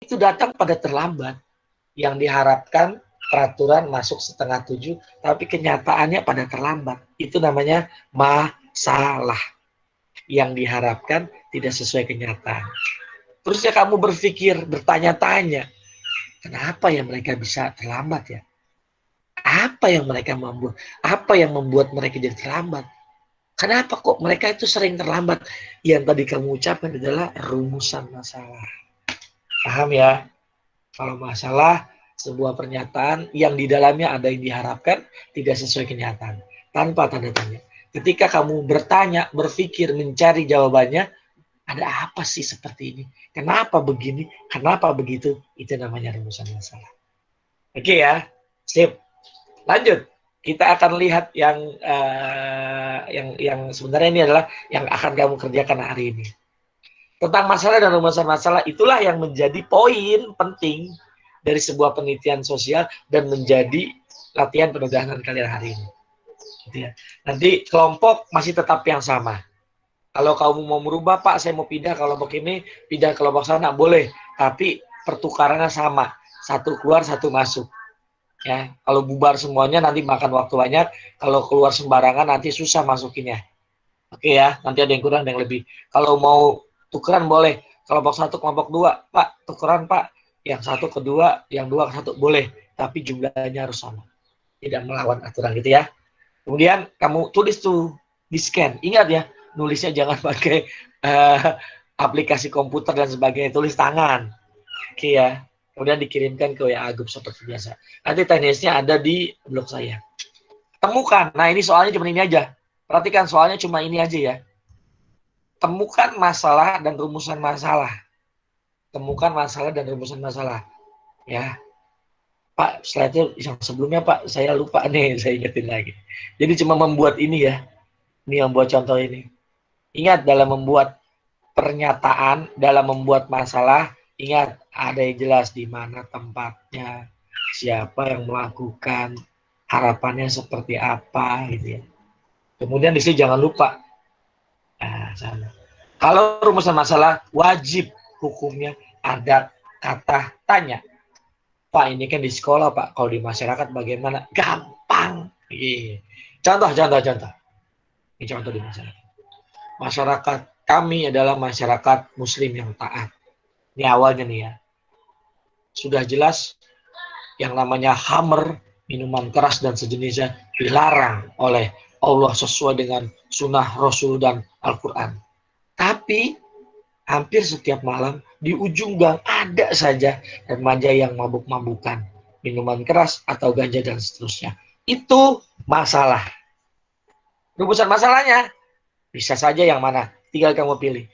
itu datang pada terlambat. Yang diharapkan peraturan masuk 6:30, tapi kenyataannya pada terlambat. Itu namanya masalah. Yang diharapkan tidak sesuai kenyataan. Terusnya kamu berpikir, bertanya-tanya, kenapa ya mereka bisa terlambat ya? Apa yang mereka membuat? Apa yang membuat mereka jadi terlambat? Kenapa kok mereka itu sering terlambat? Yang tadi kamu ucapkan adalah rumusan masalah. Paham ya? Kalau masalah sebuah pernyataan yang di dalamnya ada yang diharapkan tidak sesuai kenyataan. Tanpa tanda tanya. Ketika kamu bertanya, berpikir, mencari jawabannya, ada apa sih seperti ini? Kenapa begini? Kenapa begitu? Itu namanya rumusan masalah. Oke ya, sip. Lanjut. Kita akan lihat yang sebenarnya ini adalah yang akan kamu kerjakan hari ini. Tentang masalah dan rumusan masalah, itulah yang menjadi poin penting dari sebuah penelitian sosial dan menjadi latihan penugasan kalian hari ini. Gitu ya. Nanti kelompok masih tetap yang sama. Kalau kamu mau merubah, Pak, saya mau pindah kelompok ini, pindah kelompok sana, boleh. Tapi pertukarannya sama. Satu keluar, satu masuk. Ya, kalau bubar semuanya nanti makan waktu banyak. Kalau keluar sembarangan nanti susah masukinnya. Oke ya, nanti ada yang kurang, ada yang lebih. Kalau mau tukeran boleh. Kelompok satu, kelompok dua, Pak, tukeran Pak. Yang satu ke dua, yang dua ke satu, boleh. Tapi jumlahnya harus sama. Tidak melawan aturan gitu ya. Kemudian kamu tulis tuh di scan. Ingat ya, nulisnya jangan pakai aplikasi komputer dan sebagainya. Tulis tangan. Oke ya. Kemudian dikirimkan ke WA Group seperti biasa. Nanti teknisnya ada di blog saya. Temukan. Nah ini soalnya cuma ini aja. Perhatikan soalnya cuma ini aja ya. Temukan masalah dan rumusan masalah. Temukan masalah dan rumusan masalah. Ya. Pak, slide-nya yang sebelumnya Pak, saya lupa nih, saya ingetin lagi. Jadi cuma membuat ini ya. Ini yang buat contoh ini. Ingat dalam membuat pernyataan, dalam membuat masalah, ingat ada yang jelas di mana tempatnya, siapa yang melakukan, harapannya seperti apa gitu ya. Kemudian di sini jangan lupa. Nah, sana. Kalau rumusan masalah wajib hukumnya ada kata tanya. Pak, ini kan di sekolah, Pak. Kalau di masyarakat bagaimana? Gampang. Contoh. Ini contoh di masyarakat. Masyarakat kami adalah masyarakat muslim yang taat. Ini awalnya nih ya. Sudah jelas yang namanya khamr, minuman keras dan sejenisnya dilarang oleh Allah sesuai dengan sunnah Rasul dan Al-Quran. Tapi hampir setiap malam di ujung gang ada saja remaja yang mabuk-mabukan, minuman keras atau ganja dan seterusnya. Itu masalah. Rumusan masalahnya bisa saja yang mana, tinggal kamu pilih.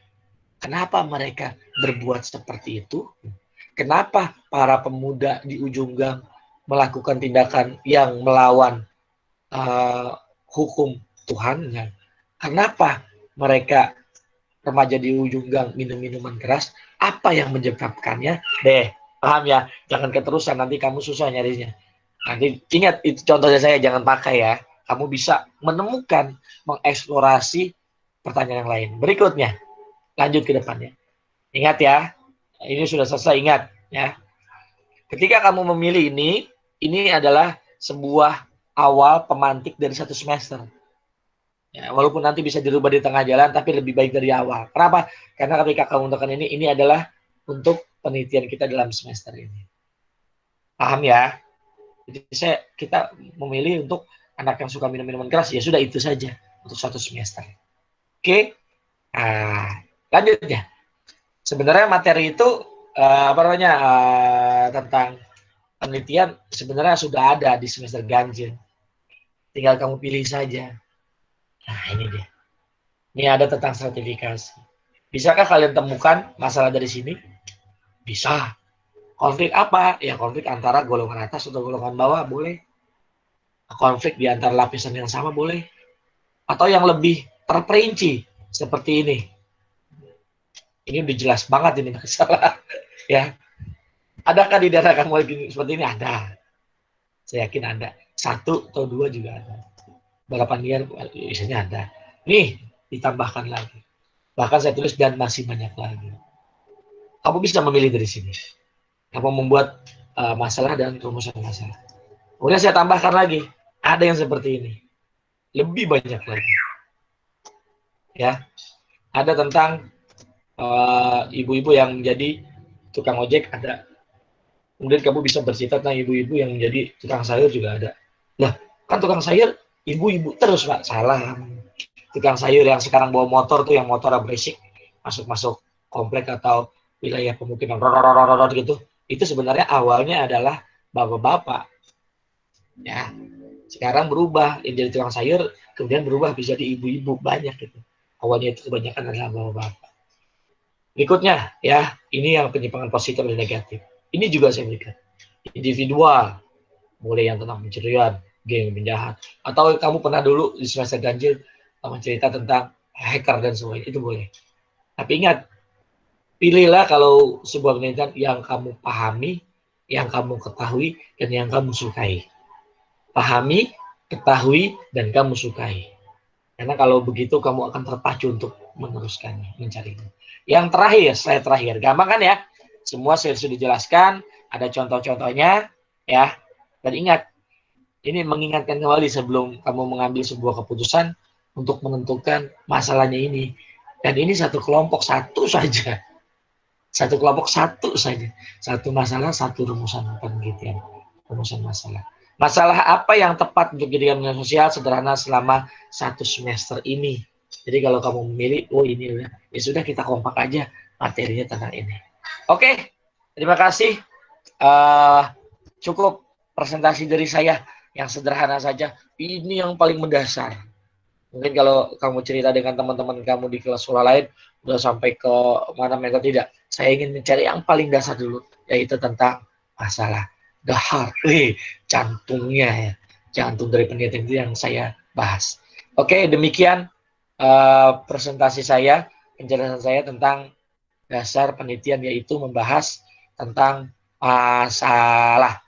Kenapa mereka berbuat seperti itu? Kenapa para pemuda di ujung gang melakukan tindakan yang melawan hukum Tuhan? Kenapa mereka remaja di ujung gang minum minuman keras? Apa yang menyebabkannya? Paham ya? Jangan keterusan, nanti kamu susah nyarinya. Nanti ingat, itu contohnya saya, jangan pakai ya. Kamu bisa menemukan, mengeksplorasi pertanyaan yang lain. Berikutnya, lanjut ke depannya. Ingat ya, ini sudah selesai, ingat ya. Ketika kamu memilih ini adalah sebuah awal pemantik dari satu semester. Ya, walaupun nanti bisa dirubah di tengah jalan, tapi lebih baik dari awal. Kenapa? Karena ketika kamu tekan ini adalah untuk penelitian kita dalam semester ini. Paham ya? Jadi kita memilih untuk anak yang suka minum minuman keras, ya sudah itu saja untuk satu semester. Oke? Nah, lanjut ya. Sebenarnya materi itu tentang penelitian sebenarnya sudah ada di semester ganjil. Tinggal kamu pilih saja. Nah, ini dia. Ini ada tentang stratifikasi. Bisakah kalian temukan masalah dari sini? Bisa. Konflik apa? Ya konflik antara golongan atas atau golongan bawah, boleh. Konflik di antara lapisan yang sama, boleh. Atau yang lebih terperinci, seperti ini. Ini udah jelas banget ini masalah. Ya. Adakah di daerah kamu seperti ini? Ada. Saya yakin ada. Satu atau dua juga ada. Berapa liar biasanya ada. Nih, ditambahkan lagi. Bahkan saya tulis dan masih banyak lagi. Kamu bisa memilih dari sini. Apa membuat masalah dan rumusan masalah. Kemudian saya tambahkan lagi, ada yang seperti ini, lebih banyak lagi, ya. Ada tentang ibu-ibu yang jadi tukang ojek, ada. Kemudian kamu bisa bercerita tentang ibu-ibu yang jadi tukang sayur juga ada. Nah, kan tukang sayur ibu-ibu terus, Pak. Salah. Tukang sayur yang sekarang bawa motor tuh, yang motor berisik, masuk-masuk komplek atau wilayah pemukiman gitu. Itu sebenarnya awalnya adalah bapak-bapak. Ya, sekarang berubah, yang jadi tukang sayur kemudian berubah bisa jadi ibu-ibu, banyak gitu. Awalnya itu kebanyakan adalah bapak-bapak. Berikutnya, ya, ini yang penyimpangan positif dan negatif. Ini juga saya berikan. Individual, mulai yang tentang pencurian, geng penjahat, atau kamu pernah dulu di semester ganjil cerita tentang hacker dan semuanya, itu boleh. Tapi ingat, pilihlah kalau sebuah penelitian yang kamu pahami, yang kamu ketahui, dan yang kamu sukai. Pahami, ketahui, dan kamu sukai. Karena kalau begitu kamu akan terpacu untuk meneruskannya, mencarinya. Yang terakhir, slide terakhir. Gampang kan ya? Semua saya sudah dijelaskan, ada contoh-contohnya, ya. Dan ingat, ini mengingatkan kembali sebelum kamu mengambil sebuah keputusan untuk menentukan masalahnya ini. Dan ini satu kelompok, satu saja. Satu kelompok, satu saja. Satu masalah, satu rumusan penelitian. Rumusan masalah. Masalah apa yang tepat untuk dijadikan media sosial sederhana selama satu semester ini. Jadi kalau kamu memilih, oh ini udah, ya sudah kita kompak aja materinya tentang ini. Oke, terima kasih. Cukup presentasi dari saya yang sederhana saja. Ini yang paling mendasar. Mungkin kalau kamu cerita dengan teman-teman kamu di kelas sekolah lain, udah sampai ke mana mereka tidak. Saya ingin mencari yang paling dasar dulu, yaitu tentang masalah the heart, jantungnya ya, jantung dari penelitian itu yang saya bahas. Oke, demikian presentasi saya, penjelasan saya tentang dasar penelitian, yaitu membahas tentang masalah.